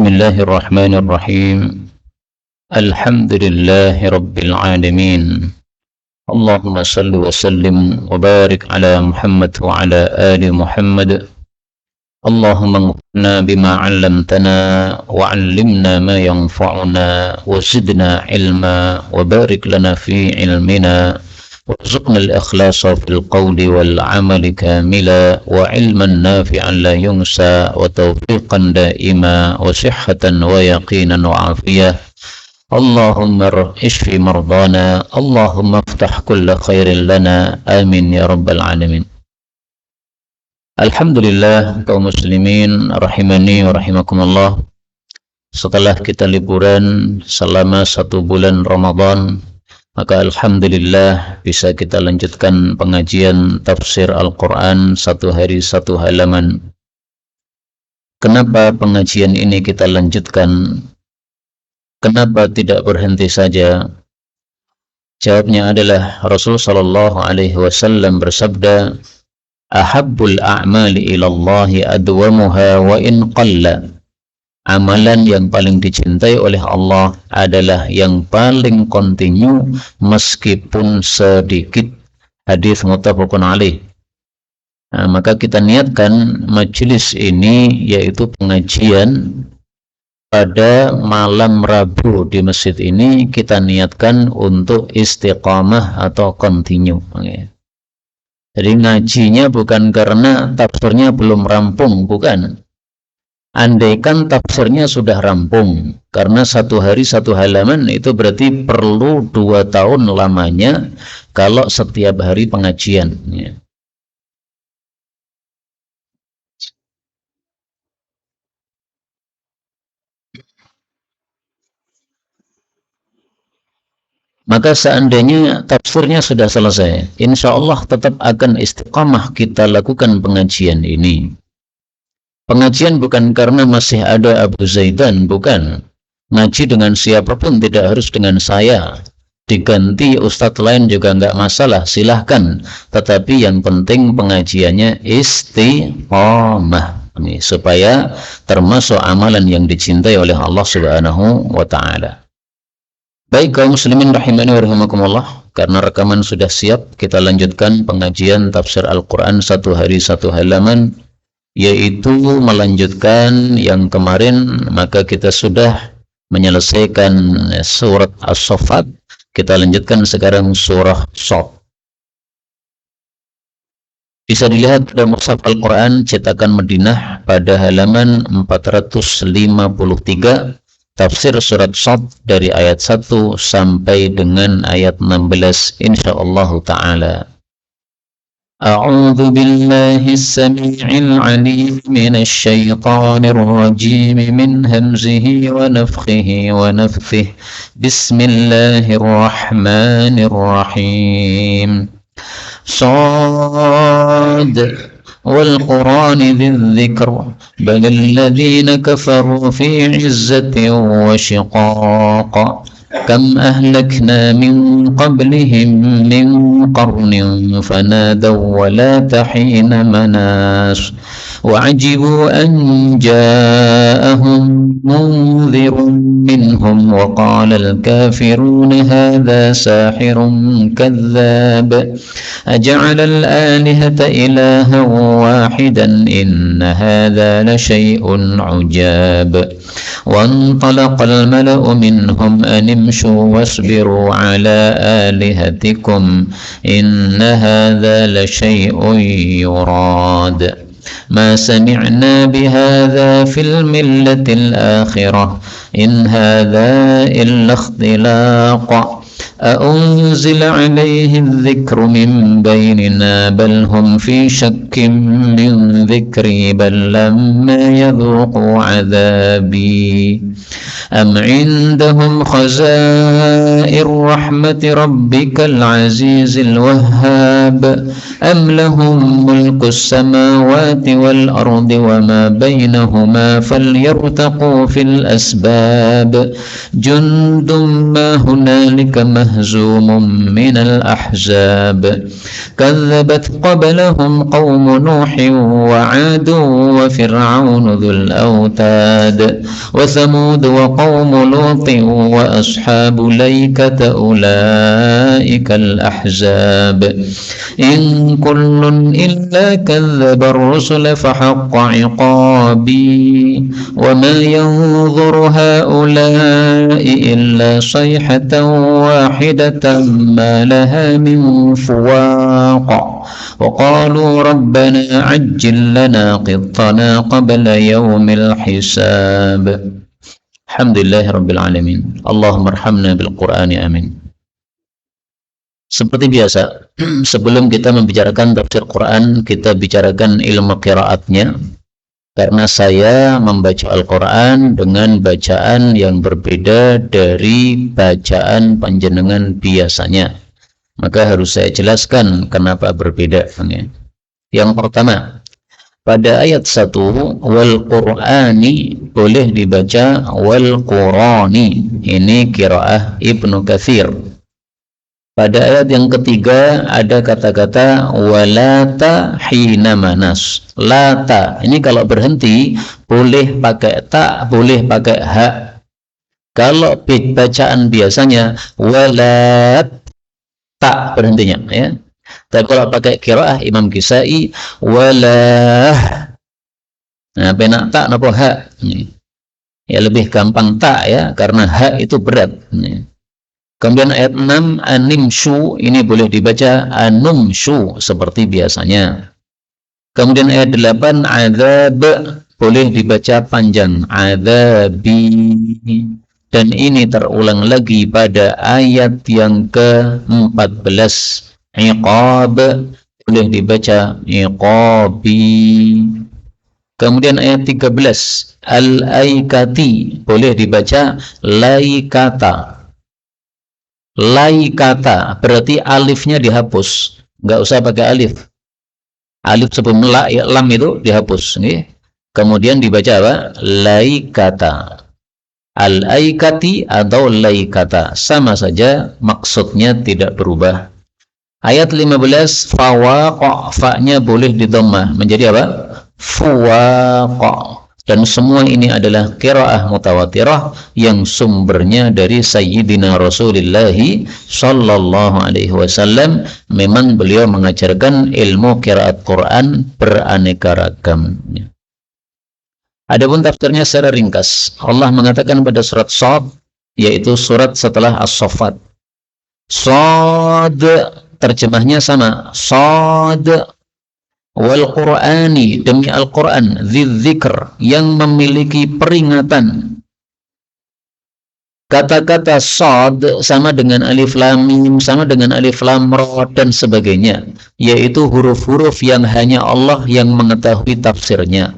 Bismillahirrahmanirrahim. Alhamdulillahi Rabbil Alamin. Allahumma salli wa sallim wa barik ala Muhammad wa ala ali Muhammad. Allahumma anfa'na bima 'allamtana wa 'allimna ma yanfa'una wa zidna ilma wa barik lana fi ilmina. وارزقنا الإخلاص في القول والعمل كاملا وعلما نافعا لا ينسى وتوفيقا دائما وصحة ويقينا وعافية. اللهم اشف مرضانا، اللهم افتح كل خير لنا، آمين يا رب العالمين. Alhamdulillah kaum muslimin rahimani wa rahimakumullah. Setelah kita liburan selama 1 bulan Ramadan, maka alhamdulillah bisa kita lanjutkan pengajian tafsir Al-Quran 1 hari 1 halaman. Kenapa pengajian ini kita lanjutkan? Kenapa tidak berhenti saja? Jawabnya adalah Rasul sallallahu alaihi wasallam bersabda, "Ahabbul a'mali ilallahi adwamuha wa in qalla." Amalan yang paling dicintai oleh Allah adalah yang paling kontinu meskipun sedikit. Hadis muttafaqun alaih. Maka kita niatkan majelis ini yaitu pengajian pada malam Rabu di masjid ini, kita niatkan untuk istiqamah atau kontinu. Jadi ngajinya bukan karena tafsirnya belum rampung, bukan. Andaikan tafsirnya sudah rampung, karena 1 hari 1 halaman itu berarti perlu 2 tahun lamanya kalau setiap hari pengajian. Maka seandainya tafsirnya sudah selesai, insya Allah tetap akan istiqamah kita lakukan pengajian ini. Pengajian bukan karena masih ada Abu Zaidan, bukan. Ngaji dengan siapapun, tidak harus dengan saya. Diganti ustadz lain juga enggak masalah, silahkan. Tetapi yang penting pengajiannya istiqamah. Ini supaya termasuk amalan yang dicintai oleh Allah Subhanahu wa ta'ala. Baik kaum muslimin rahimani wa rahimakumullah, karena rekaman sudah siap, kita lanjutkan pengajian tafsir Al-Quran 1 hari 1 halaman, yaitu melanjutkan yang kemarin. Maka kita sudah menyelesaikan surat As-Saffat, kita lanjutkan sekarang surah Shad. Bisa dilihat pada mushaf Al-Quran cetakan Madinah pada halaman 453, tafsir surat Shad dari ayat 1 sampai dengan ayat 16 insyaallah ta'ala. أعوذ بالله السميع العليم من الشيطان الرجيم من همزه ونفخه ونفثه. بسم الله الرحمن الرحيم. صاد والقرآن ذي الذكر بل الذين كفروا في عزة وشقاق. كم أهلكنا من قبلهم من قرن فنادوا ولا حين مناص وعجبوا أن جاءهم منذر منهم وقال الكافرون هذا ساحر كذاب أجعل الآلهة إلها واحدا إن هذا لشيء عجاب. وانطلق الملأ منهم أن امشوا واصبروا على آلهتكم إن هذا لشيء يراد. ما سمعنا بهذا في الملة الآخرة إن هذا إلا اختلاق. أأنزل عليه الذكر من بيننا بل هم في شك من ذكري بل لما يذوقوا عذابي. أم عندهم خزائن رحمة ربك العزيز الوهاب أم لهم ملك السماوات والأرض وما بينهما فليرتقوا في الأسباب. جند ما هنالك مهزوم من الأحزاب كذبت قبلهم قوم نوح وعاد وفرعون ذو الأوتاد وثمود وقوم لوط وأصحاب ليكة أولئك الأحزاب إن كل إلا كذب الرسل فحق عقابي وما ينظر هؤلاء إلا صيحة واحدة ما لها من فواق وقالوا ربنا عجل لنا قطنا قبل يوم الحساب. Alhamdulillah Rabbil Alamin. Allahumma arhamna bil Qur'ani amin. Seperti biasa, sebelum kita membicarakan tafsir Quran, kita bicarakan ilmu qiraatnya. Karena saya membaca Al-Quran dengan bacaan yang berbeda dari bacaan panjenengan biasanya. Maka harus saya jelaskan kenapa berbeda. Yang pertama, pada ayat 1, wal Qur'ani boleh dibaca wal Qur'ani. Ini qiraah Ibnu Katsir. Pada ayat yang ketiga ada kata-kata walata hina manas. Lata ini kalau berhenti boleh pakai ta, boleh pakai ha. Kalau bacaan biasanya walat ta berhentinya ya. Tapi kalau pakai qiraah Imam Kisai walah. Nah, penak ta napa ha. Ya lebih gampang ta ya karena ha itu berat. Kemudian ayat 6 animshu ini boleh dibaca anumshu seperti biasanya. Kemudian ayat 8 azab boleh dibaca panjang azabi. Dan ini terulang lagi pada ayat yang ke-14 iqab boleh dibaca iqabi. Kemudian ayat 13 al-aikati boleh dibaca laikata. Laikata berarti alifnya dihapus, nggak usah pakai alif. Alif sebelum lam itu dihapus. Nih. Kemudian dibaca apa? Laikata. Al-aikati atau laikata sama saja, maksudnya tidak berubah. Ayat 15 fawaqa, fa-nya boleh didhammah menjadi apa? Fuwaqa. Dan semua ini adalah qiraah mutawatirah yang sumbernya dari Sayyidina Rasulullah sallallahu alaihi wasallam. Memang beliau mengajarkan ilmu qiraat Quran beraneka ragam. Adapun tafsirnya secara ringkas, Allah mengatakan pada surat Shad, yaitu surat setelah As-Saffat. Shad terjemahnya sama, Shad wal Qur'ani, demi Al-Quran, dzikr, yang memiliki peringatan. Kata-kata Shad sama dengan alif lam mim, sama dengan alif lam ra dan sebagainya, yaitu huruf-huruf yang hanya Allah yang mengetahui tafsirnya.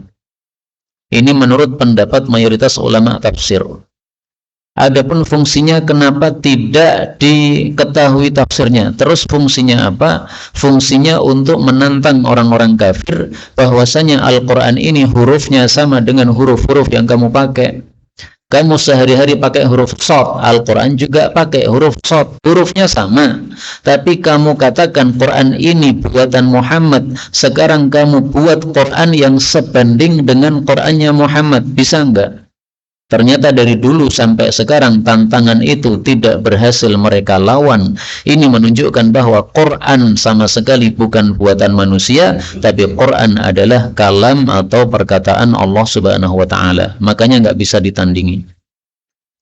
Ini menurut pendapat mayoritas ulama tafsir. Adapun fungsinya kenapa tidak diketahui tafsirnya? Terus fungsinya apa? Fungsinya untuk menantang orang-orang kafir bahwasanya Al-Quran ini hurufnya sama dengan huruf-huruf yang kamu pakai. Kamu sehari-hari pakai huruf Shad, Al-Quran juga pakai huruf Shad, hurufnya sama. Tapi kamu katakan Quran ini buatan Muhammad, sekarang kamu buat Quran yang sebanding dengan Qurannya Muhammad, bisa enggak? Ternyata dari dulu sampai sekarang tantangan itu tidak berhasil mereka lawan. Ini menunjukkan bahwa Quran sama sekali bukan buatan manusia, tapi Quran adalah kalam atau perkataan Allah Subhanahu wa Ta'ala. Makanya nggak bisa ditandingi.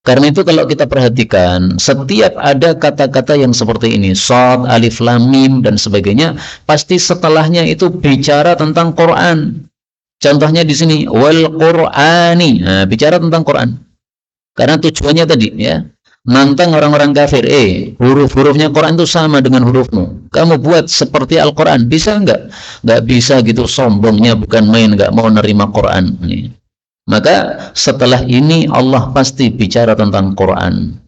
Karena itu kalau kita perhatikan, setiap ada kata-kata yang seperti ini, Shad, alif lam mim dan sebagainya, pasti setelahnya itu bicara tentang Quran. Contohnya di sini wal Qur'ani, nah, bicara tentang Quran. Karena tujuannya tadi ya, nantang orang-orang kafir. Huruf-hurufnya Quran itu sama dengan hurufmu. Kamu buat seperti Al-Quran, bisa enggak? Enggak bisa gitu, sombongnya bukan main, enggak mau nerima Quran. Maka setelah ini Allah pasti bicara tentang Quran.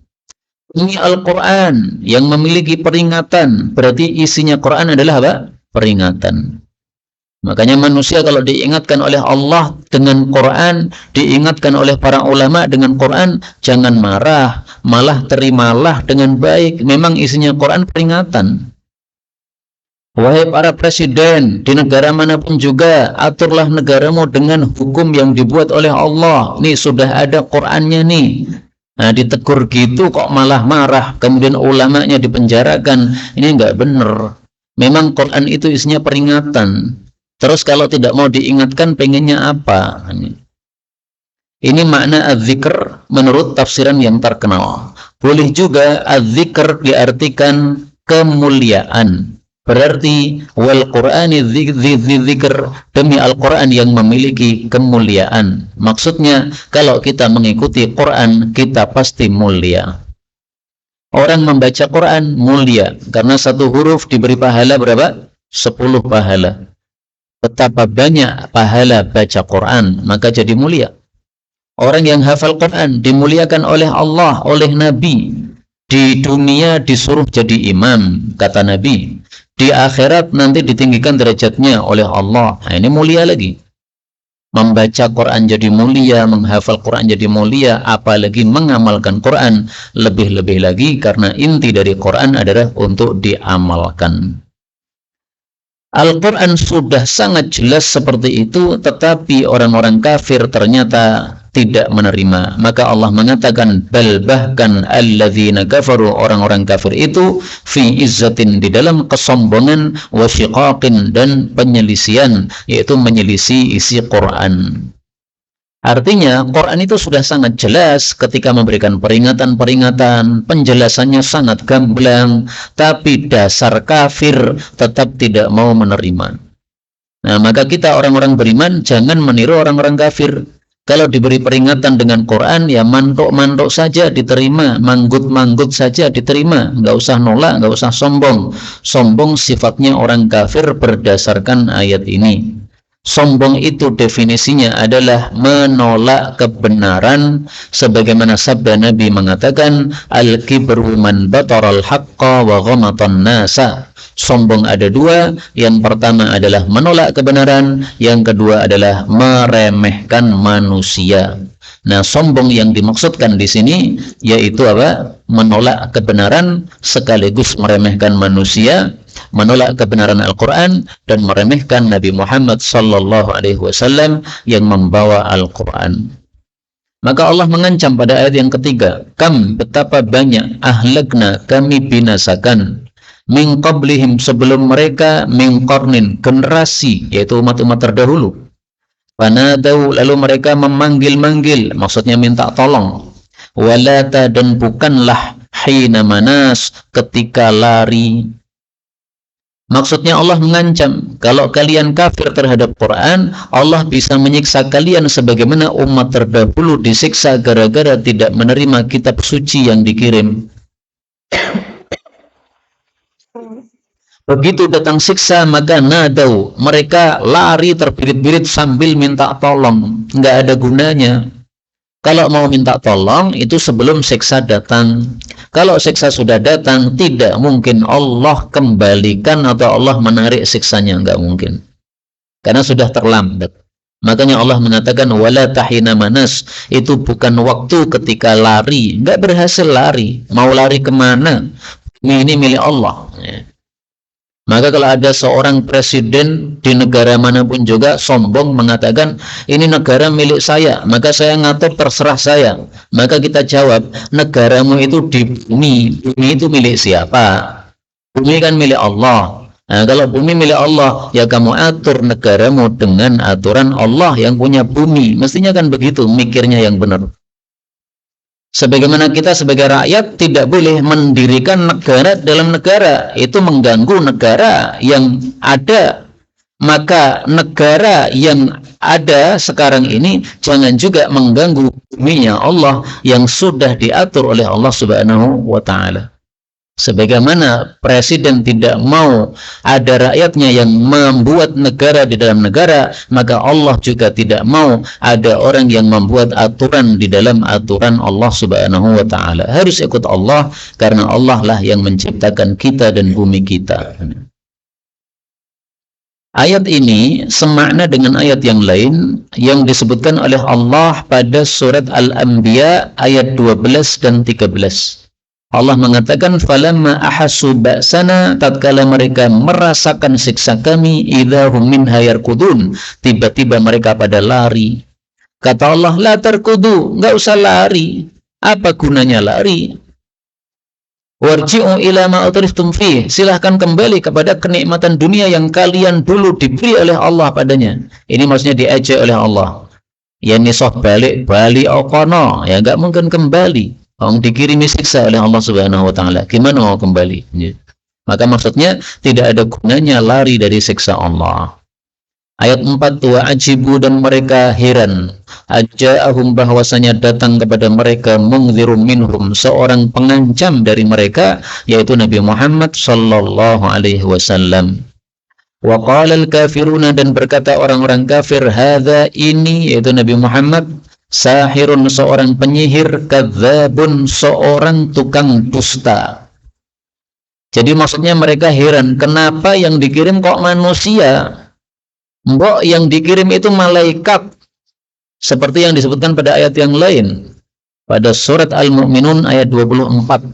Ini Al-Quran yang memiliki peringatan, berarti isinya Quran adalah apa? Peringatan. Makanya manusia kalau diingatkan oleh Allah dengan Quran, diingatkan oleh para ulama dengan Quran, jangan marah, malah terimalah dengan baik. Memang isinya Quran peringatan. Wahai para presiden di negara manapun juga, aturlah negaramu dengan hukum yang dibuat oleh Allah. Nih sudah ada Qurannya nih. Nah, ditegur gitu kok malah marah, kemudian ulamanya dipenjarakan. Ini enggak benar. Memang Quran itu isinya peringatan. Terus kalau tidak mau diingatkan pengennya apa? Ini makna az-zikr menurut tafsiran yang terkenal. Boleh juga az-zikr diartikan kemuliaan. Berarti wal Qur'ani dzikr, demi Al-Qur'an yang memiliki kemuliaan. Maksudnya kalau kita mengikuti Quran kita pasti mulia. Orang membaca Quran mulia karena satu huruf diberi pahala berapa? 10 pahala. Betapa banyak pahala baca Quran, maka jadi mulia. Orang yang hafal Quran dimuliakan oleh Allah, oleh Nabi. Di dunia disuruh jadi imam, kata Nabi. Di akhirat nanti ditinggikan derajatnya oleh Allah. Nah, ini mulia lagi. Membaca Quran jadi mulia, menghafal Quran jadi mulia, apalagi mengamalkan Quran lebih-lebih lagi, karena inti dari Quran adalah untuk diamalkan. Al-Quran sudah sangat jelas seperti itu, tetapi orang-orang kafir ternyata tidak menerima. Maka Allah mengatakan, bal bahkan alladzina kafaru, orang-orang kafir itu fi izzatin, di dalam kesombongan, wa syiqaqin, dan penyelisian, yaitu menyelisih isi Quran. Artinya Quran itu sudah sangat jelas ketika memberikan peringatan-peringatan, penjelasannya sangat gamblang, tapi dasar kafir tetap tidak mau menerima. Nah, maka kita orang-orang beriman jangan meniru orang-orang kafir. Kalau diberi peringatan dengan Quran, ya mantuk-mantuk saja diterima, manggut-manggut saja diterima, nggak usah nolak, nggak usah sombong. Sombong sifatnya orang kafir berdasarkan ayat ini. Sombong itu definisinya adalah menolak kebenaran, sebagaimana sabda Nabi mengatakan, al-kibru man bataral haqqa wa ghamatan nasa. Sombong ada dua, yang pertama adalah menolak kebenaran, yang kedua adalah meremehkan manusia. Nah, sombong yang dimaksudkan di sini yaitu apa? Menolak kebenaran sekaligus meremehkan manusia, menolak kebenaran Al-Quran, dan meremehkan Nabi Muhammad sallallahu alaihi wasallam yang membawa Al-Quran. Maka Allah mengancam pada ayat yang ketiga, kam, betapa banyak, ahlakna, kami binasakan, min qablihim, sebelum mereka, min qarnin, generasi, yaitu umat-umat terdahulu. Fanadau, lalu mereka memanggil-manggil, maksudnya minta tolong. Walata, dan bukanlah hina manas, ketika lari. Maksudnya Allah mengancam, kalau kalian kafir terhadap Quran, Allah bisa menyiksa kalian sebagaimana umat terdahulu disiksa gara-gara tidak menerima kitab suci yang dikirim. Begitu datang siksa, maka nadau, mereka lari terbirit-birit sambil minta tolong. Nggak ada gunanya. Kalau mau minta tolong, itu sebelum siksa datang. Kalau siksa sudah datang, tidak mungkin Allah kembalikan atau Allah menarik siksanya, nggak mungkin. Karena sudah terlambat. Makanya Allah mengatakan, wala tahina manas, itu bukan waktu ketika lari. Nggak berhasil lari. Mau lari kemana? Ini milik Allah. Maka kalau ada seorang presiden di negara manapun juga sombong mengatakan ini negara milik saya, maka saya ngatur terserah saya. Maka kita jawab, negaramu itu di bumi, bumi itu milik siapa? Bumi kan milik Allah. Nah, kalau bumi milik Allah, ya kamu atur negaramu dengan aturan Allah yang punya bumi. Mestinya kan begitu mikirnya yang benar. Sebagaimana kita sebagai rakyat tidak boleh mendirikan negara dalam negara, itu mengganggu negara yang ada. Maka negara yang ada sekarang ini jangan juga mengganggu buminya Allah yang sudah diatur oleh Allah Subhanahu wa Ta'ala. Sebagaimana presiden tidak mau ada rakyatnya yang membuat negara di dalam negara, maka Allah juga tidak mau ada orang yang membuat aturan di dalam aturan Allah Subhanahu wa Ta'ala. Harus ikut Allah, karena Allah lah yang menciptakan kita dan bumi kita. Ayat ini semakna dengan ayat yang lain yang disebutkan oleh Allah pada surat Al-Anbiya ayat 12 dan 13. Allah mengatakan, falamma ahassu ba'sana, tatkala mereka merasakan siksa kami, idahum minha yarkudun, tiba-tiba mereka pada lari. Kata Allah, la tarkudu, enggak usah lari. Apa gunanya lari? Warji'u ila ma utriftum fih, silahkan kembali kepada kenikmatan dunia yang kalian dulu diberi oleh Allah padanya. Ini maksudnya diajak oleh Allah. Ya nisoh balik okono, ya enggak mungkin kembali. Orang dikirimi siksa oleh Allah Subhanahu wa taala. Gimana mau kembali? Ya. Maka maksudnya tidak ada gunanya lari dari siksa Allah. Ayat 4, wa ajibu, dan mereka heran, aja'ahum, bahwasanya datang kepada mereka, mungzirum minhum, seorang pengancam dari mereka, yaitu Nabi Muhammad sallallahu alaihi wasallam. Wa qala al-kafiruna, dan berkata orang-orang kafir, hadza, ini, yaitu Nabi Muhammad, sahirun, seorang penyihir, kadzabun, seorang tukang dusta. Jadi maksudnya mereka heran, kenapa yang dikirim kok manusia? Mbok yang dikirim itu malaikat, seperti yang disebutkan pada ayat yang lain pada surat Al-Mu'minun ayat 24.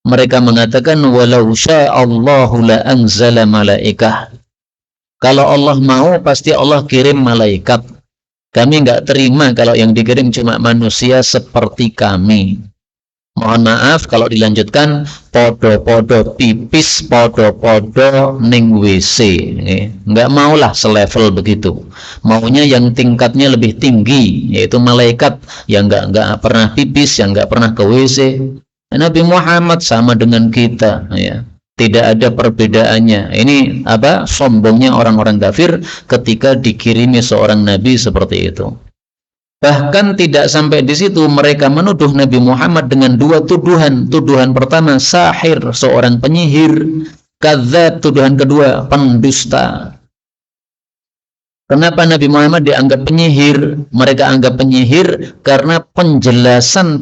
Mereka mengatakan, walau sya'allahu la anzala malaikah, kalau Allah mau pasti Allah kirim malaikat. Kami enggak terima kalau yang dikirim cuma manusia seperti kami. Mohon maaf kalau dilanjutkan, podo-podo pipis, podo-podo ning WC. Enggak maulah selevel begitu. Maunya yang tingkatnya lebih tinggi, yaitu malaikat yang enggak pernah pipis, yang enggak pernah ke WC. Nabi Muhammad sama dengan kita, ya. Tidak ada perbedaannya. Ini apa? Sombongnya orang-orang kafir ketika dikirimi seorang nabi seperti itu. Bahkan tidak sampai di situ, mereka menuduh Nabi Muhammad dengan dua tuduhan. Tuduhan pertama, sahir, seorang penyihir. Kadzab, tuduhan kedua, pendusta. Kenapa Nabi Muhammad dianggap penyihir? Mereka anggap penyihir karena penjelasan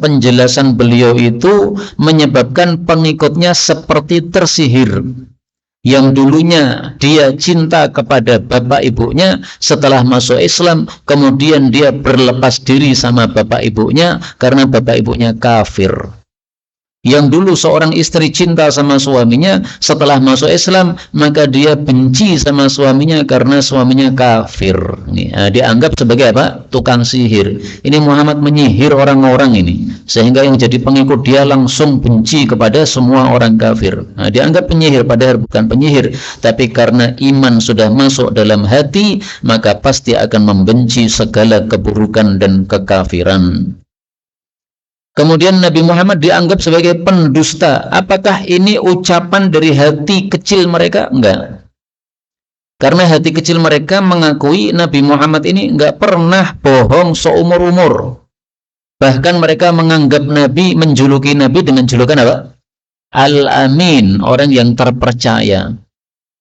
beliau itu menyebabkan pengikutnya seperti tersihir. Yang dulunya dia cinta kepada bapak ibunya, setelah masuk Islam kemudian dia berlepas diri sama bapak ibunya karena bapak ibunya kafir. Yang dulu seorang istri cinta sama suaminya, setelah masuk Islam maka dia benci sama suaminya karena suaminya kafir. Dianggap sebagai apa? Tukang sihir. Ini Muhammad menyihir orang-orang ini, sehingga yang jadi pengikut dia langsung benci kepada semua orang kafir. Dianggap penyihir padahal bukan penyihir, tapi karena iman sudah masuk dalam hati maka pasti akan membenci segala keburukan dan kekafiran. Kemudian Nabi Muhammad dianggap sebagai pendusta. Apakah ini ucapan dari hati kecil mereka? Enggak. Karena hati kecil mereka mengakui Nabi Muhammad ini enggak pernah bohong seumur-umur. Bahkan mereka menganggap Nabi, menjuluki Nabi dengan julukan apa? Al-Amin, orang yang terpercaya.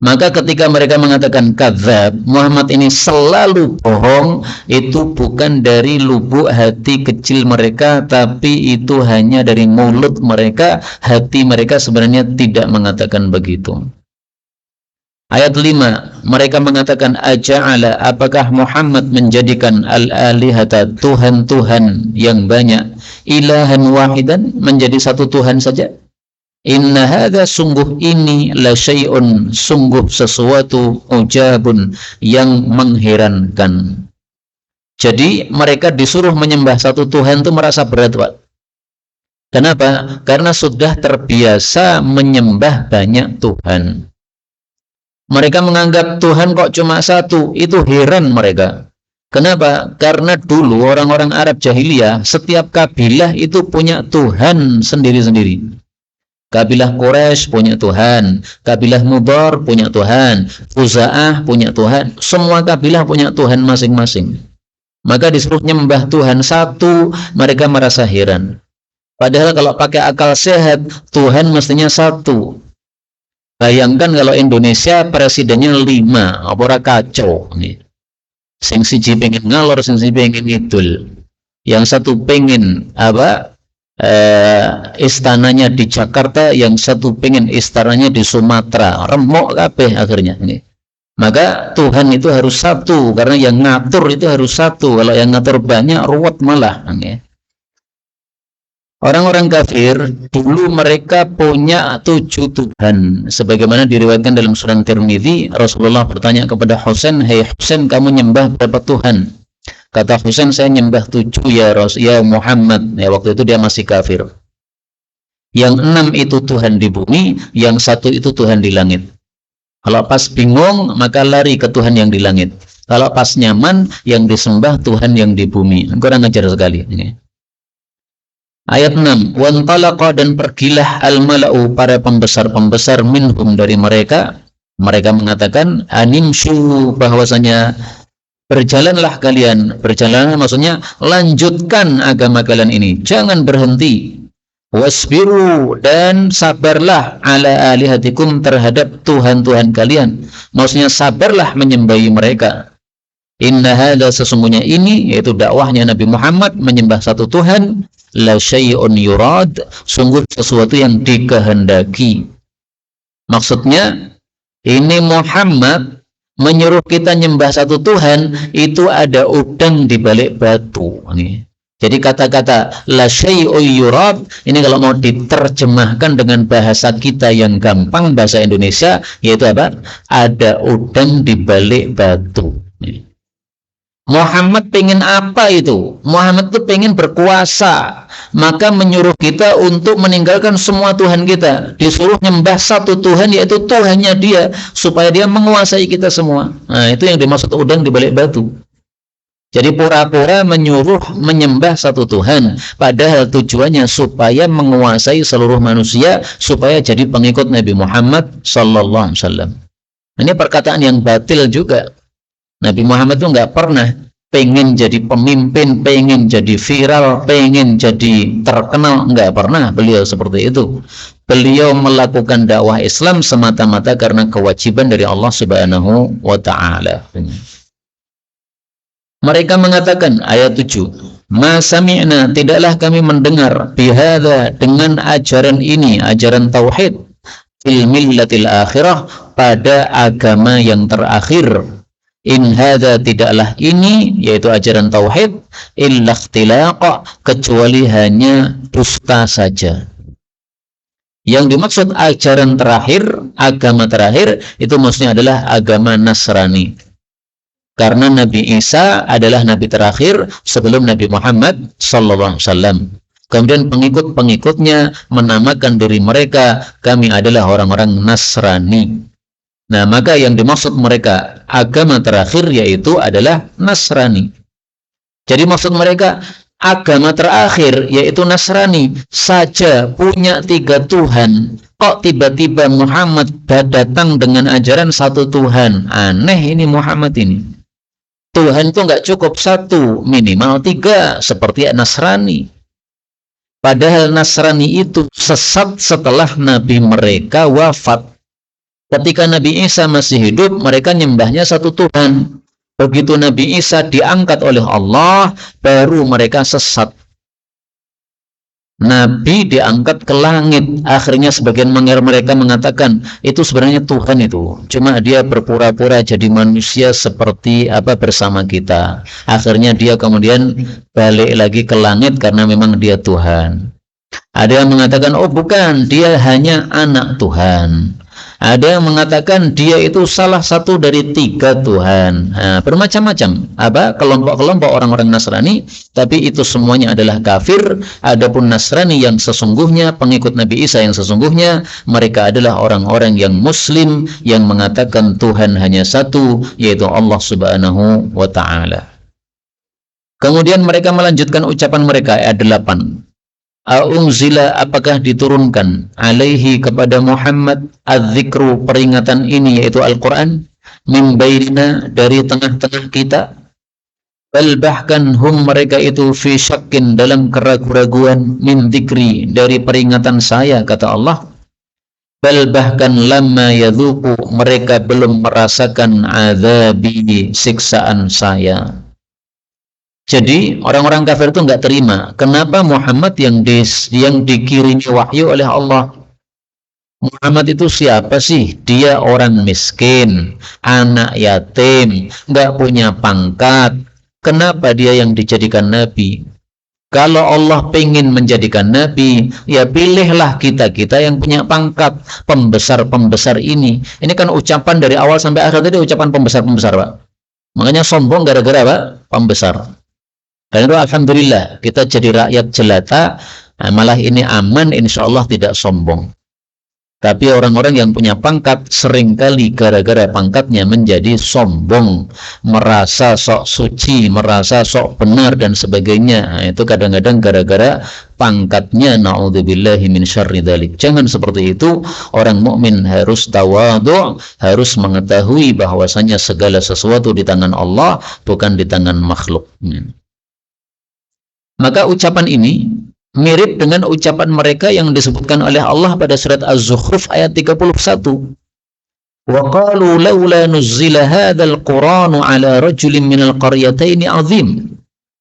Maka ketika mereka mengatakan kadzab, Muhammad ini selalu bohong, itu bukan dari lubuk hati kecil mereka, tapi itu hanya dari mulut mereka. Hati mereka sebenarnya tidak mengatakan begitu. Ayat 5, mereka mengatakan, aja'ala, apakah Muhammad menjadikan al-alihata, Tuhan-Tuhan yang banyak, ilahan wahidan, menjadi satu Tuhan saja? Inna hadza, sungguh ini, la syai'un, sungguh sesuatu, ujabun, yang mengherankan. Jadi mereka disuruh menyembah satu Tuhan itu merasa berat, Pak. Kenapa? Karena sudah terbiasa menyembah banyak Tuhan. Mereka menganggap Tuhan kok cuma satu, itu heran mereka. Kenapa? Karena dulu orang-orang Arab jahiliyah, setiap kabilah itu punya Tuhan sendiri-sendiri. Kabilah Quraisy punya Tuhan, kabilah Mudhar punya Tuhan, Khuza'ah punya Tuhan, semua kabilah punya Tuhan masing-masing. Maka disuruh menyembah Tuhan satu, mereka merasa heran. Padahal kalau pakai akal sehat, Tuhan mestinya satu. Bayangkan kalau Indonesia presidennya 5, apa kacau nih. Sing siji pengen ngalor, sing siji pengen ngidul. Yang satu pengen apa? Istananya di Jakarta, yang satu pengen istananya di Sumatera. Remuk kabeh akhirnya ini. Maka Tuhan itu harus satu, karena yang ngatur itu harus satu. Kalau yang ngatur banyak, ruwet malah. Orang-orang kafir dulu mereka punya 7 Tuhan, sebagaimana diriwayatkan dalam Sunan Tirmidzi. Rasulullah bertanya kepada Husain, "Hai Husain, kamu nyembah berapa Tuhan?" Kata Husain, "Saya nyembah 7 ya Muhammad." Ya, waktu itu dia masih kafir. Yang 6 itu Tuhan di bumi, yang 1 itu Tuhan di langit. Kalau pas bingung, maka lari ke Tuhan yang di langit. Kalau pas nyaman, yang disembah Tuhan yang di bumi. Kurang ajar sekali. Ayat 6, "Wantalaqa, dan pergilah al-mala'u, para pembesar-pembesar, minhum, dari mereka. Mereka mengatakan, animshu, bahwasanya berjalanlah kalian. Berjalan maksudnya lanjutkan agama kalian ini, jangan berhenti. Wasbiru, dan sabarlah, ala alihatikum, terhadap Tuhan-Tuhan kalian. Maksudnya sabarlah menyembahi mereka. Inna hadza, sesungguhnya ini, yaitu dakwahnya Nabi Muhammad, menyembah satu Tuhan, la syai'un yurad, sungguh sesuatu yang dikehendaki. Maksudnya, ini Muhammad menyuruh kita nyembah satu Tuhan, itu ada udang di balik batu. Jadi kata-kata la syai'un yurad ini kalau mau diterjemahkan dengan bahasa kita yang gampang, bahasa Indonesia, yaitu apa? Ada udang di balik batu. Muhammad pengen apa itu? Muhammad itu pengen berkuasa, maka menyuruh kita untuk meninggalkan semua Tuhan kita, disuruh nyembah satu Tuhan, yaitu Tuhannya dia, supaya dia menguasai kita semua. Nah, itu yang dimaksud udang di balik batu. Jadi pura-pura menyuruh menyembah satu Tuhan, padahal tujuannya supaya menguasai seluruh manusia, supaya jadi pengikut Nabi Muhammad sallallahu alaihi wasallam. Ini perkataan yang batil juga. Nabi Muhammad itu nggak pernah pengen jadi pemimpin, pengen jadi viral, pengen jadi terkenal, nggak pernah beliau seperti itu. Beliau melakukan dakwah Islam semata-mata karena kewajiban dari Allah Subhanahu wa Ta'ala. Mereka mengatakan, ayat 7, "Ma sami'na, tidaklah kami mendengar, bihadza, dengan ajaran ini, ajaran tauhid, fil millatil akhirah, pada agama yang terakhir. In hadza, tidaklah ini, yaitu ajaran tauhid, illa ikhtilaqa, kecuali hanya dusta saja." Yang dimaksud ajaran terakhir, agama terakhir, itu maksudnya adalah agama Nasrani. Karena Nabi Isa adalah nabi terakhir sebelum Nabi Muhammad sallallahu alaihi wasallam. Kemudian pengikut-pengikutnya menamakan diri mereka, kami adalah orang-orang Nasrani. Nah, maka yang dimaksud mereka agama terakhir yaitu adalah Nasrani. Jadi maksud mereka agama terakhir yaitu Nasrani saja punya 3 Tuhan. Kok tiba-tiba Muhammad datang dengan ajaran satu Tuhan? Aneh ini Muhammad ini. Tuhan itu nggak cukup 1, minimal 3, seperti Nasrani. Padahal Nasrani itu sesat setelah Nabi mereka wafat. Ketika Nabi Isa masih hidup, mereka nyembahnya satu Tuhan. Begitu Nabi Isa diangkat oleh Allah, baru mereka sesat. Nabi diangkat ke langit. Akhirnya sebagian mereka mengatakan, itu sebenarnya Tuhan itu. Cuma dia berpura-pura jadi manusia seperti apa bersama kita. Akhirnya dia kemudian balik lagi ke langit karena memang dia Tuhan. Ada yang mengatakan, oh bukan, dia hanya anak Tuhan. Ada yang mengatakan dia itu salah satu dari 3 Tuhan. Nah, bermacam-macam kelompok-kelompok orang-orang Nasrani, tapi itu semuanya adalah kafir. Adapun Nasrani yang sesungguhnya, pengikut Nabi Isa yang sesungguhnya, mereka adalah orang-orang yang Muslim yang mengatakan Tuhan hanya satu, yaitu Allah Subhanahu wa Ta'ala. Kemudian mereka melanjutkan ucapan mereka, ayat 8. A'unzila, apakah diturunkan alaihi kepada Muhammad az-zikru, peringatan ini yaitu Al-Quran, min bainina, dari tengah-tengah kita. Bal, bahkan hum, mereka itu, fi syakkin, dalam keraguan-raguan, min dzikri, dari peringatan saya, kata Allah. Bal, bahkan lamma yadzuqu, mereka belum merasakan azabi, siksaan saya. Jadi orang-orang kafir itu nggak terima. Kenapa Muhammad yang dikirimi wahyu oleh Allah, Muhammad itu siapa sih? Dia orang miskin, anak yatim, nggak punya pangkat. Kenapa dia yang dijadikan nabi? Kalau Allah pengen menjadikan nabi, ya pilihlah kita-kita yang punya pangkat, pembesar-pembesar ini. Ini kan ucapan dari awal sampai akhir tadi ucapan pembesar-pembesar, Pak. Makanya sombong gara-gara apa? Pembesar. Dan itu alhamdulillah kita jadi rakyat jelata, malah ini aman, insya Allah tidak sombong. Tapi orang-orang yang punya pangkat seringkali gara-gara pangkatnya menjadi sombong, merasa sok suci, merasa sok benar dan sebagainya. Nah, itu kadang-kadang gara-gara pangkatnya. Na'udzubillahi min syarri dzalik. Jangan seperti itu. Orang mukmin harus tawadhu, harus mengetahui bahwasanya segala sesuatu di tangan Allah, bukan di tangan makhluk. Maka ucapan ini mirip dengan ucapan mereka yang disebutkan oleh Allah pada surat Az-Zukhruf ayat 31. Wa qalu laula nuzzila hadzal Qur'anu ala rajulin minal qaryataini 'azim.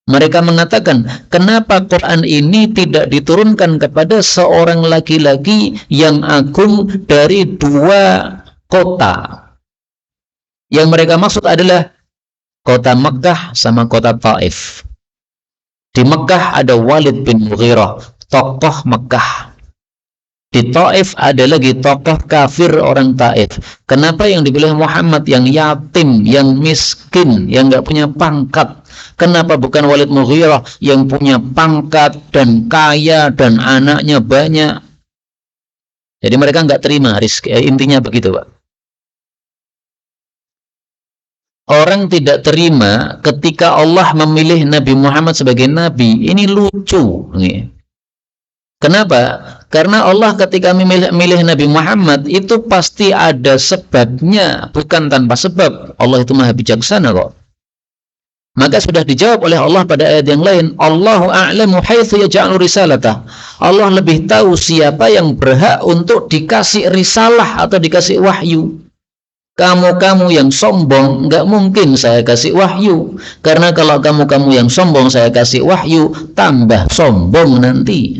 Mereka mengatakan, kenapa Quran ini tidak diturunkan kepada seorang laki-laki yang agung dari dua kota? Yang mereka maksud adalah kota Mekkah sama kota Taif. Di Mekkah ada Walid bin Mughirah, tokoh Mekkah. Di Taif ada lagi tokoh kafir orang Taif. Kenapa yang dipilih Muhammad yang yatim, yang miskin, yang nggak punya pangkat? Kenapa bukan Walid Mughirah yang punya pangkat dan kaya dan anaknya banyak? Jadi mereka nggak terima, intinya begitu, Pak. Orang tidak terima ketika Allah memilih Nabi Muhammad sebagai Nabi. Ini lucu. Kenapa? Karena Allah ketika memilih Nabi Muhammad itu pasti ada sebabnya, bukan tanpa sebab. Allah itu maha bijaksana kok. Maka sudah dijawab oleh Allah pada ayat yang lain. Allahu a'lamu haitsu yaj'alu risalatah. Allah lebih tahu siapa yang berhak untuk dikasih risalah atau dikasih wahyu. Kamu-kamu yang sombong, nggak mungkin saya kasih wahyu. Karena kalau kamu-kamu yang sombong saya kasih wahyu, tambah sombong nanti.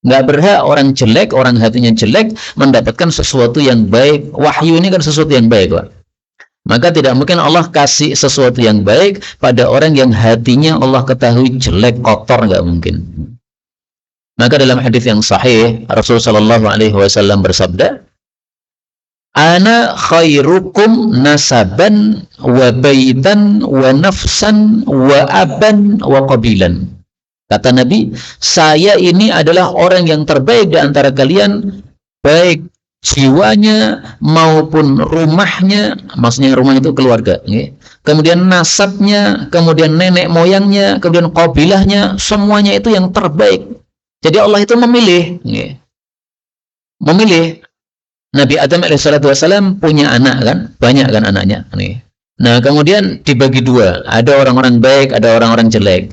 Nggak berhak orang jelek, orang hatinya jelek, mendapatkan sesuatu yang baik. Wahyu ini kan sesuatu yang baik, Pak. Maka tidak mungkin Allah kasih sesuatu yang baik pada orang yang hatinya Allah ketahui jelek, kotor, nggak mungkin. Maka dalam hadis yang sahih, Rasulullah SAW bersabda, Ana khairukum nasaban wa baitan wa nafsan wa aban wa qabilan. Kata Nabi, saya ini adalah orang yang terbaik di antara kalian, baik jiwanya maupun rumahnya, maksudnya rumah itu keluarga, kemudian nasabnya, kemudian nenek moyangnya, kemudian qabilahnya, semuanya itu yang terbaik. Jadi Allah itu memilih. Nabi Adam AS punya anak kan, banyak kan anaknya. Nah kemudian dibagi dua, ada orang-orang baik, ada orang-orang jelek.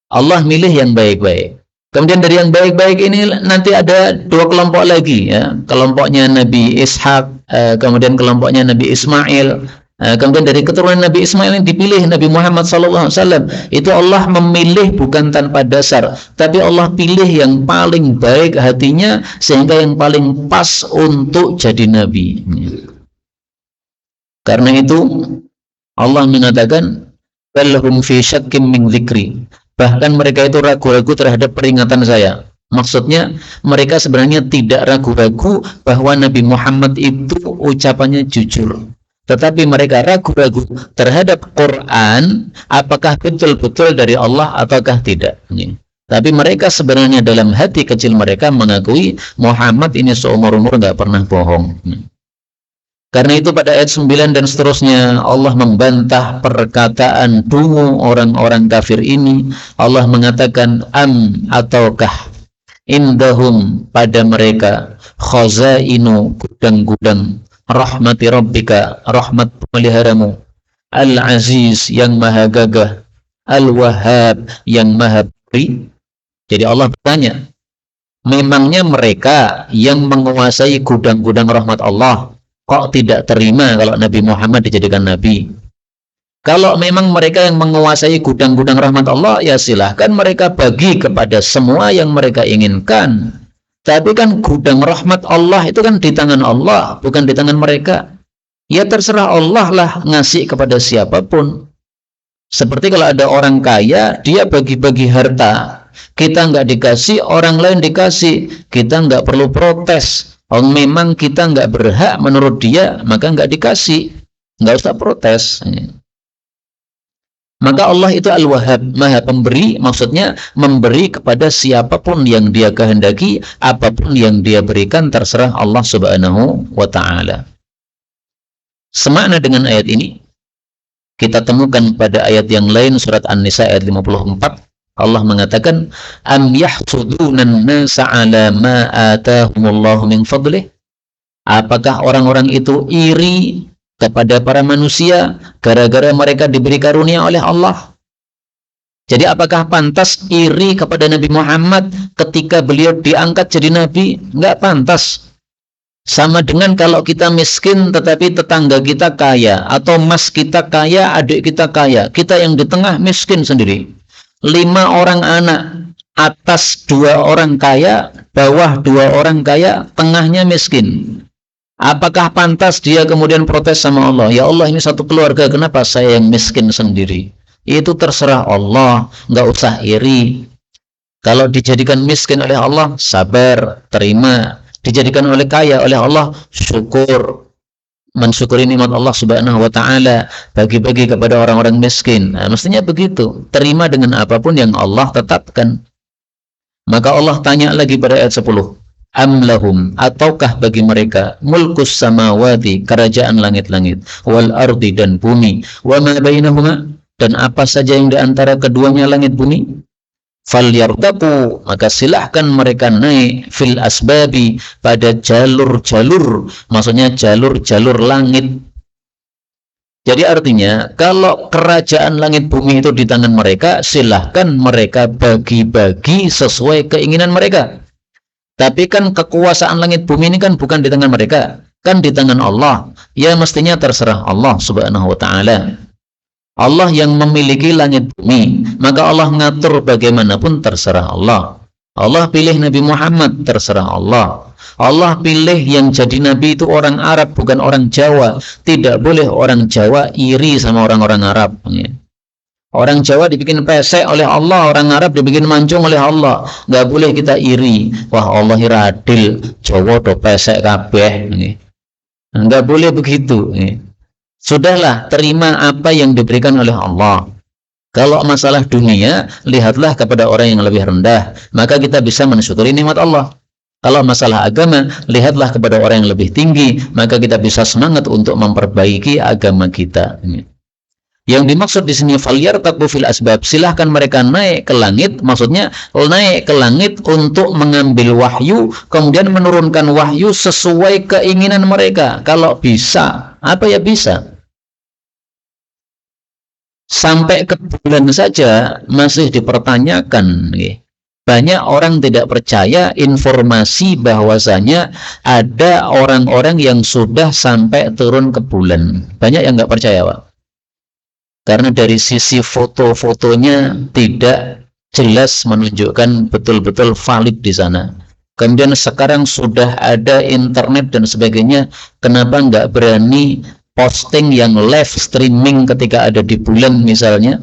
Allah milih yang baik-baik. Kemudian dari yang baik-baik ini nanti ada dua kelompok lagi, ya. Kelompoknya Nabi Ishak, kemudian kelompoknya Nabi Ismail. Kemudian dari keturunan Nabi Ismail yang dipilih Nabi Muhammad SAW. Itu Allah memilih bukan tanpa dasar, tapi Allah pilih yang paling baik hatinya, sehingga yang paling pas untuk jadi Nabi. Karena itu Allah mengatakan, balhum fi syakkim min dzikri. Bahkan mereka itu ragu-ragu terhadap peringatan saya. Maksudnya mereka sebenarnya tidak ragu-ragu bahwa Nabi Muhammad itu ucapannya jujur. Tetapi mereka ragu-ragu terhadap Quran, apakah betul-betul dari Allah ataukah tidak. Tapi mereka sebenarnya dalam hati kecil mereka mengakui Muhammad ini seumur-umur nggak pernah bohong. Karena itu pada ayat 9 dan seterusnya Allah membantah perkataan dungu orang-orang kafir ini. Allah mengatakan ataukah indahum pada mereka khazainu, gudang-gudang rahmati rabbika, rahmat pemeliharamu, al-aziz yang maha gagah, al-wahhab yang maha beri. Jadi Allah bertanya, memangnya mereka yang menguasai gudang-gudang rahmat Allah kok tidak terima kalau Nabi Muhammad dijadikan Nabi? Kalau memang mereka yang menguasai gudang-gudang rahmat Allah, ya silahkan mereka bagi kepada semua yang mereka inginkan. Tapi kan gudang rahmat Allah itu kan di tangan Allah, bukan di tangan mereka. Ya terserah Allah lah ngasih kepada siapapun. Seperti kalau ada orang kaya, dia bagi-bagi harta. Kita nggak dikasih, orang lain dikasih. Kita nggak perlu protes. Oh, memang kita nggak berhak menurut dia, maka nggak dikasih. Nggak usah protes. Maka Allah itu Al-Wahhab, Maha Pemberi, maksudnya memberi kepada siapapun yang dia kehendaki, apapun yang dia berikan terserah Allah Subhanahu wa Ta'ala. Semakna dengan ayat ini, kita temukan pada ayat yang lain, surat An-Nisa ayat 54, Allah mengatakan, Am yahsudunan nasa ala ma atahumullahu min fadlih. Apakah orang-orang itu iri kepada para manusia gara-gara mereka diberi karunia oleh Allah? Jadi apakah pantas iri kepada Nabi Muhammad ketika beliau diangkat jadi nabi? Enggak pantas. Sama dengan kalau kita miskin tetapi tetangga kita kaya, atau mas kita kaya, adik kita kaya, kita yang di tengah miskin sendiri. 5 orang anak, atas 2 orang kaya, bawah 2 orang kaya, tengahnya miskin. Apakah pantas dia kemudian protes sama Allah? Ya Allah, ini satu keluarga, kenapa saya yang miskin sendiri? Itu terserah Allah, nggak usah iri. Kalau dijadikan miskin oleh Allah, sabar, terima. Dijadikan oleh kaya oleh Allah, syukur. Mensyukuri nikmat Allah Subhanahu wa Ta'ala, bagi-bagi kepada orang-orang miskin. Nah, mestinya begitu. Terima dengan apapun yang Allah tetapkan. Maka Allah tanya lagi pada ayat 10. Am lahum, ataukah bagi mereka mulkus samawati, kerajaan langit-langit, wal ardi, dan bumi, wa ma bainahuma, dan apa saja yang di antara keduanya langit bumi. Falyartaku, maka silahkan mereka naik fil asbabi, pada jalur-jalur, maksudnya jalur-jalur langit. Jadi artinya kalau kerajaan langit bumi itu di tangan mereka, silahkan mereka bagi-bagi sesuai keinginan mereka. Tapi kan kekuasaan langit bumi ini kan bukan di tangan mereka, kan di tangan Allah. Ya mestinya terserah Allah Subhanahu wa Ta'ala. Allah yang memiliki langit bumi, maka Allah ngatur bagaimanapun terserah Allah. Allah pilih Nabi Muhammad, terserah Allah. Allah pilih yang jadi nabi itu orang Arab, bukan orang Jawa. Tidak boleh orang Jawa iri sama orang-orang Arab. Orang Jawa dibikin pesek oleh Allah, orang Arab dibikin mancung oleh Allah. Nggak boleh kita iri. Wah, Allah adil, Jawa do pesek kabeh. Nggak boleh begitu. Sudahlah, terima apa yang diberikan oleh Allah. Kalau masalah dunia, lihatlah kepada orang yang lebih rendah, maka kita bisa mensyukuri nikmat Allah. Kalau masalah agama, lihatlah kepada orang yang lebih tinggi, maka kita bisa semangat untuk memperbaiki agama kita. Yang dimaksud di sini falyartaqu fil asbab, silahkan mereka naik ke langit, maksudnya naik ke langit untuk mengambil wahyu, kemudian menurunkan wahyu sesuai keinginan mereka. Kalau bisa, apa ya bisa? Sampai ke bulan saja masih dipertanyakan. Banyak orang tidak percaya informasi bahwasanya ada orang-orang yang sudah sampai turun ke bulan. Banyak yang nggak percaya, Pak. Karena dari sisi foto-fotonya tidak jelas menunjukkan betul-betul valid di sana. Kemudian sekarang sudah ada internet dan sebagainya, kenapa nggak berani posting yang live streaming ketika ada di bulan misalnya?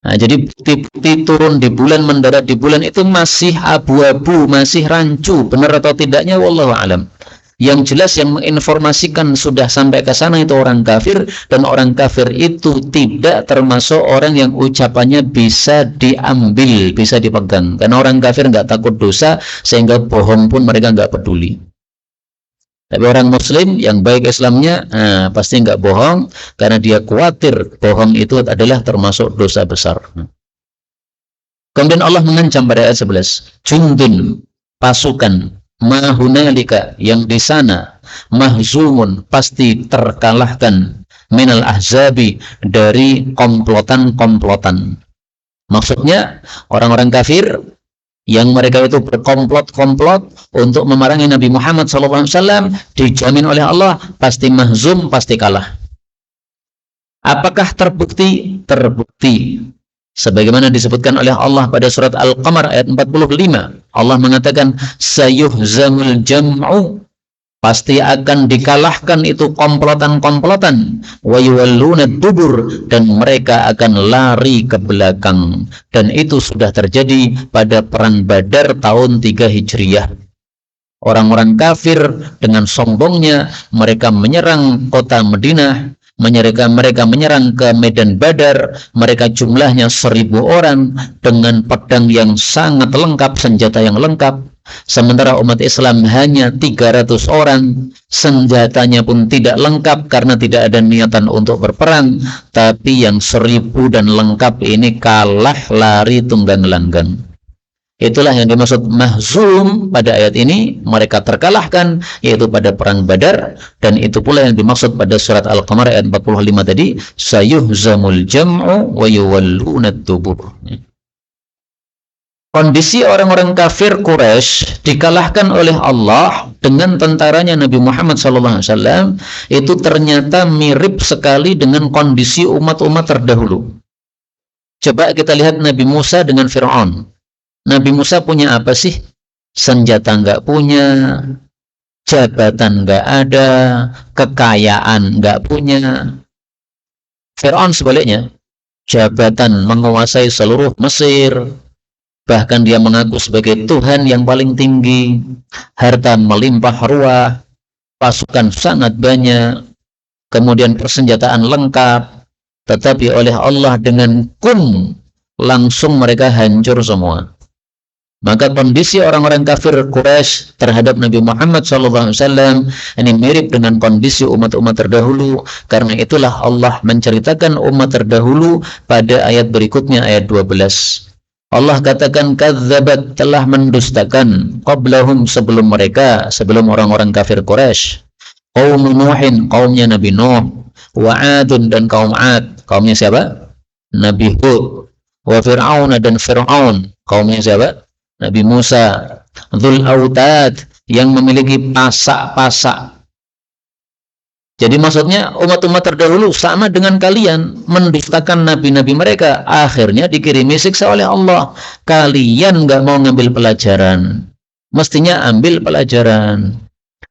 Nah, jadi bukti-bukti turun di bulan, mendarat di bulan itu masih abu-abu, masih rancu, benar atau tidaknya wallahu alam. Yang jelas yang menginformasikan sudah sampai ke sana itu orang kafir, dan orang kafir itu tidak termasuk orang yang ucapannya bisa diambil, bisa dipegang. Karena orang kafir nggak takut dosa, sehingga bohong pun mereka nggak peduli. Tapi orang muslim yang baik Islamnya, pasti nggak bohong, karena dia khawatir bohong itu adalah termasuk dosa besar. Kemudian Allah mengancam pada ayat 11, jundun, pasukan, mahunalika, yang di sana, mahzumun, pasti terkalahkan, minal ahzabi, dari komplotan-komplotan. Maksudnya orang-orang kafir yang mereka itu berkomplot-komplot untuk memerangi Nabi Muhammad SAW, dijamin oleh Allah pasti mahzum, pasti kalah. Apakah terbukti? Terbukti. Sebagaimana disebutkan oleh Allah pada surat Al-Qamar ayat 45. Allah mengatakan sayuhzamul jam'u, pasti akan dikalahkan itu komplotan-komplotan, wa yuwalluna dubur, dan mereka akan lari ke belakang. Dan itu sudah terjadi pada perang Badar tahun 3 Hijriah. Orang-orang kafir dengan sombongnya mereka menyerang kota Madinah, mereka menyerang ke Medan Badar. Mereka jumlahnya 1.000 orang dengan pedang yang sangat lengkap, senjata yang lengkap. Sementara umat Islam hanya 300 orang, senjatanya pun tidak lengkap karena tidak ada niatan untuk berperang. Tapi yang 1.000 dan lengkap ini kalah lari tunggang langgang. Itulah yang dimaksud mahzum pada ayat ini, mereka terkalahkan, yaitu pada perang Badar. Dan itu pula yang dimaksud pada surat Al-Qamar ayat 45 tadi, sayuhzamul jam'u wa yuwalluna dubur. Kondisi orang-orang kafir Quraisy dikalahkan oleh Allah dengan tentaranya Nabi Muhammad SAW itu ternyata mirip sekali dengan kondisi umat-umat terdahulu. Coba kita lihat Nabi Musa dengan Fir'aun. Nabi Musa punya apa sih? Senjata nggak punya, jabatan nggak ada, kekayaan nggak punya. Fir'aun sebaliknya, jabatan menguasai seluruh Mesir, bahkan dia mengaku sebagai Tuhan yang paling tinggi, harta melimpah ruah, pasukan sangat banyak, kemudian persenjataan lengkap, tetapi oleh Allah dengan langsung mereka hancur semua. Maka kondisi orang-orang kafir Quraisy terhadap Nabi Muhammad SAW ini mirip dengan kondisi umat-umat terdahulu. Karena itulah Allah menceritakan umat terdahulu pada ayat berikutnya, ayat 12. Allah katakan kadzabat, telah mendustakan, qablahum, sebelum mereka, sebelum orang-orang kafir Quraisy, qaum Nuhin, kaumnya Nabi Nuh, wa Adun, dan kaum Ad, kaumnya siapa? Nabi Hud, wa Fir'aun, dan Fir'aun, kaumnya siapa? Nabi Musa, Dzul Autad, yang memiliki pasak-pasak. Jadi maksudnya umat-umat terdahulu sama dengan kalian, mendustakan nabi-nabi mereka, akhirnya dikirimi siksa oleh Allah. Kalian nggak mau ngambil pelajaran, mestinya ambil pelajaran.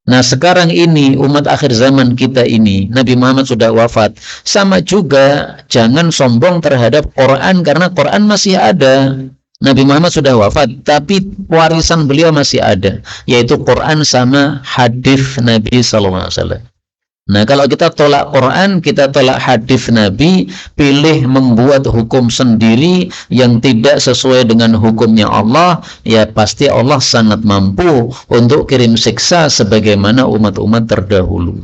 Nah sekarang ini umat akhir zaman kita ini, Nabi Muhammad sudah wafat, sama juga jangan sombong terhadap Quran, karena Quran masih ada. Nabi Muhammad sudah wafat, tapi warisan beliau masih ada, yaitu Quran sama hadis Nabi SAW. Nah, kalau kita tolak Quran, kita tolak hadis Nabi, pilih membuat hukum sendiri yang tidak sesuai dengan hukumnya Allah, ya pasti Allah sangat mampu untuk kirim siksa sebagaimana umat-umat terdahulu.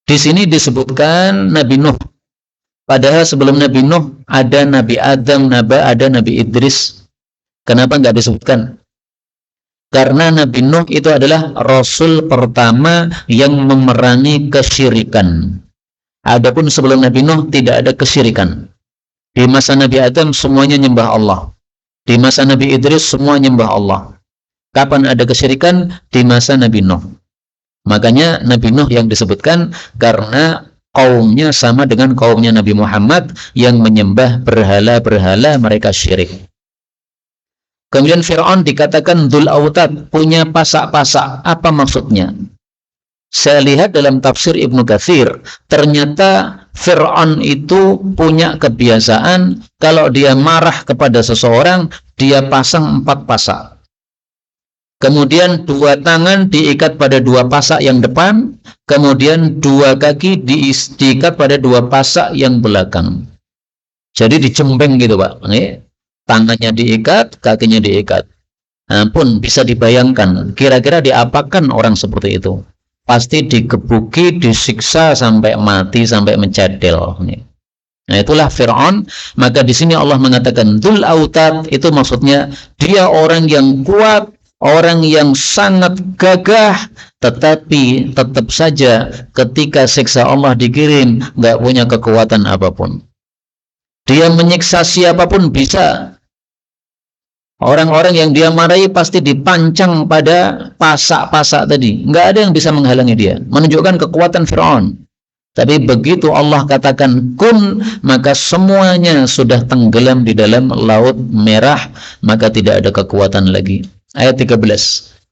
Di sini disebutkan Nabi Nuh. Padahal sebelum Nabi Nuh ada Nabi Adam, ada Nabi Idris. Kenapa nggak disebutkan? Karena Nabi Nuh itu adalah Rasul pertama yang memerangi kesyirikan. Adapun sebelum Nabi Nuh tidak ada kesyirikan. Di masa Nabi Adam semuanya nyembah Allah. Di masa Nabi Idris semua nyembah Allah. Kapan ada kesyirikan? Di masa Nabi Nuh. Makanya Nabi Nuh yang disebutkan karena kaumnya sama dengan kaumnya Nabi Muhammad yang menyembah berhala-berhala, mereka syirik. Kemudian Fir'aun dikatakan Dzul Autad, punya pasak-pasak. Apa maksudnya? Saya lihat dalam tafsir Ibnu Katsir, ternyata Fir'aun itu punya kebiasaan kalau dia marah kepada seseorang, dia pasang 4 pasak. Kemudian 2 tangan diikat pada 2 pasak yang depan, kemudian 2 kaki diikat pada 2 pasak yang belakang. Jadi dicembeng gitu Pak. Tangannya diikat, kakinya diikat. Nah, pun bisa dibayangkan, kira-kira diapakan orang seperti itu? Pasti digebuki, disiksa sampai mati, sampai mencadel. Nah, itulah Fir'aun. Maka di sini Allah mengatakan Dzul Autad, itu maksudnya dia orang yang kuat, orang yang sangat gagah, tetapi tetap saja ketika siksa Allah dikirim nggak punya kekuatan apapun. Dia menyiksa siapapun bisa. Orang-orang yang dia marahi pasti dipancang pada pasak-pasak tadi. Nggak ada yang bisa menghalangi dia. Menunjukkan kekuatan Fir'aun. Tapi begitu Allah katakan kun, maka semuanya sudah tenggelam di dalam laut merah, maka tidak ada kekuatan lagi. Ayat 13.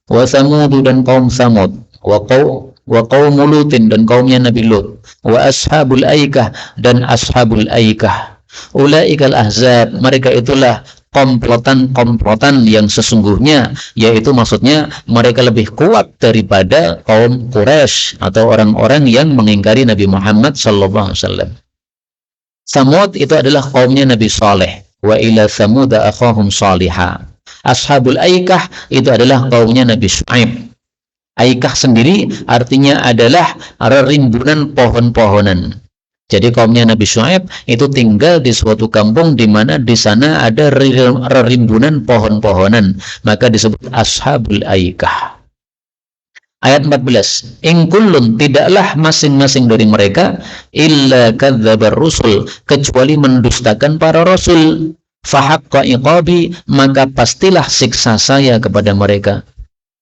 Wa Thamud, dan kaum Thamud, wa qaum Lutin, dan kaumnya Nabi Lut, wa ashabul aikah, dan ashabul aikah. Ulaikal ahzab, mereka itulah komplotan-komplotan yang sesungguhnya, yaitu maksudnya mereka lebih kuat daripada kaum Quraisy atau orang-orang yang mengingkari Nabi Muhammad sallallahu alaihi wasallam. Samud itu adalah kaumnya Nabi Saleh. Wa ila Thamud akhahum Salihah. Ashabul Aikah itu adalah kaumnya Nabi Syuaib. Aikah sendiri artinya adalah rimbunan pohon-pohonan. Jadi kaumnya Nabi Syuaib itu tinggal di suatu kampung di mana di sana ada rimbunan pohon-pohonan, maka disebut ashabul aikah. Ayat 14. In kullun, tidaklah masing-masing dari mereka illa kadzabar rusul, kecuali mendustakan para rasul. Fahaqqa iqabi, maka pastilah siksa saya kepada mereka.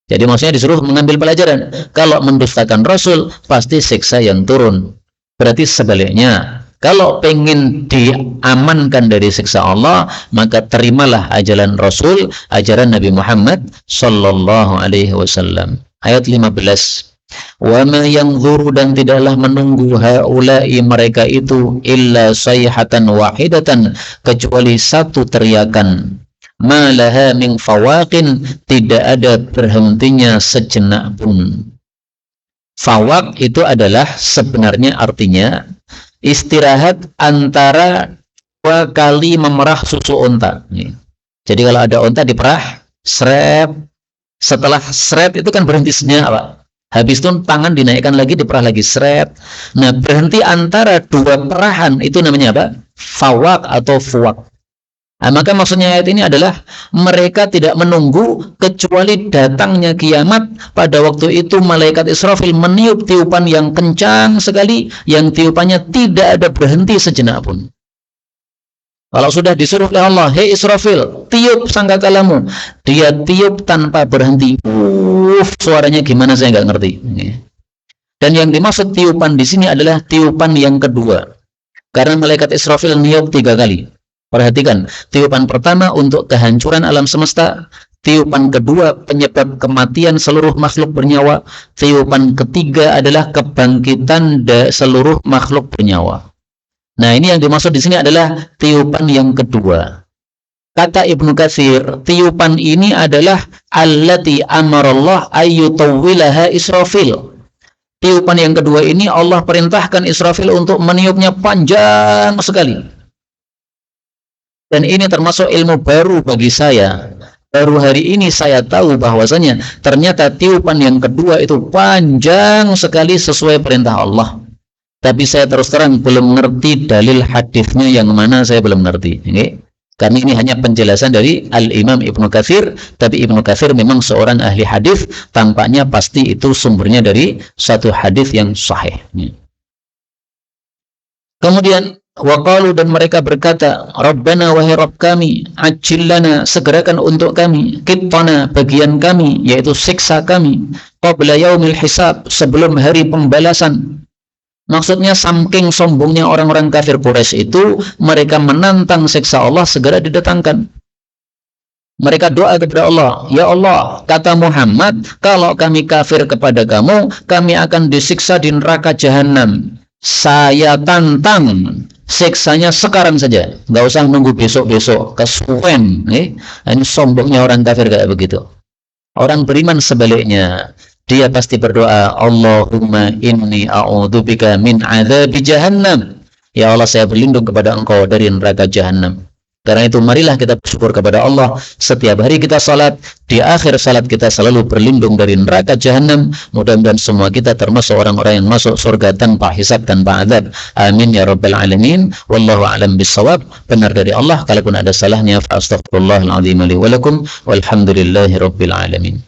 Jadi maksudnya disuruh mengambil pelajaran. Kalau mendustakan rasul, pasti siksa yang turun. Berarti sebaliknya, kalau pengen diamankan dari siksa Allah, maka terimalah ajaran Rasul, ajaran Nabi Muhammad sallallahu alaihi wasallam. Ayat 15. Wa ma yanzuru, dan tidaklah menunggu haula'i, mereka itu, illa sayhatan wahidatan, kecuali satu teriakan. Ma laha min fawaqin, tidak ada berhentinya sejenak pun. Fawaq itu adalah sebenarnya artinya istirahat antara dua kali memerah susu unta. Jadi kalau ada unta diperah, seret, setelah seret itu kan berhenti sejenak, Pak. Habis itu tangan dinaikkan lagi, diperah lagi, seret. Nah, berhenti antara dua perahan itu namanya apa? Fawaq atau fuwaq. Nah, maka maksudnya ayat ini adalah mereka tidak menunggu kecuali datangnya kiamat. Pada waktu itu malaikat Israfil meniup tiupan yang kencang sekali, yang tiupannya tidak ada berhenti sejenak pun. Kalau sudah disuruh oleh Allah, hei Israfil, tiup sangkakalamu, dia tiup tanpa berhenti. Suaranya gimana saya nggak ngerti. Dan yang dimaksud tiupan di sini adalah tiupan yang kedua, karena malaikat Israfil niup 3 kali. Perhatikan, tiupan pertama untuk kehancuran alam semesta, tiupan kedua penyebab kematian seluruh makhluk bernyawa, tiupan ketiga adalah kebangkitan seluruh makhluk bernyawa. Nah, ini yang dimaksud di sini adalah tiupan yang kedua. Kata Ibnu Katsir, tiupan ini adalah allati amarallah ayyutawwilaha Israfil. Tiupan yang kedua ini Allah perintahkan Israfil untuk meniupnya panjang sekali. Dan ini termasuk ilmu baru bagi saya. Baru hari ini saya tahu bahwasanya ternyata tiupan yang kedua itu panjang sekali sesuai perintah Allah. Tapi saya terus terang belum ngerti dalil hadisnya yang mana, saya belum ngerti. Karena ini hanya penjelasan dari Al-Imam Ibnu Katsir, tapi Ibnu Katsir memang seorang ahli hadis, tampaknya pasti itu sumbernya dari satu hadis yang sahih. Kemudian waqalu, dan mereka berkata, Rabbana, wahai Rabb kami, ajil lana, segerakan untuk kami, qittana, bagian kami, yaitu siksa kami, qabla yaumil hisab, sebelum hari pembalasan. Maksudnya saking sombongnya orang-orang kafir Quraisy itu, mereka menantang siksa Allah segera didatangkan. Mereka doa kepada Allah, ya Allah, kata Muhammad, kalau kami kafir kepada kamu, kami akan disiksa di neraka jahanam. Saya tantang siksanya sekarang saja, nggak usah nunggu besok-besok, kesuwen. Ini sombongnya orang kafir kayak begitu. Orang beriman sebaliknya, dia pasti berdoa, Allahumma inni a'udzubika min adzabi jahannam. Ya Allah, saya berlindung kepada Engkau dari neraka jahanam. Karena itu marilah kita bersyukur kepada Allah. Setiap hari kita salat, di akhir salat kita selalu berlindung dari neraka jahanam. Mudah-mudahan semua kita termasuk orang-orang yang masuk surga tanpa hisab, tanpa azab. Amin ya rabbal alamin. Wallahu a'lam bissawab. Benar dari Allah, kalaupun ada salahnya fa astaghfirullahal azim li wa lakum walhamdulillahi rabbil alamin.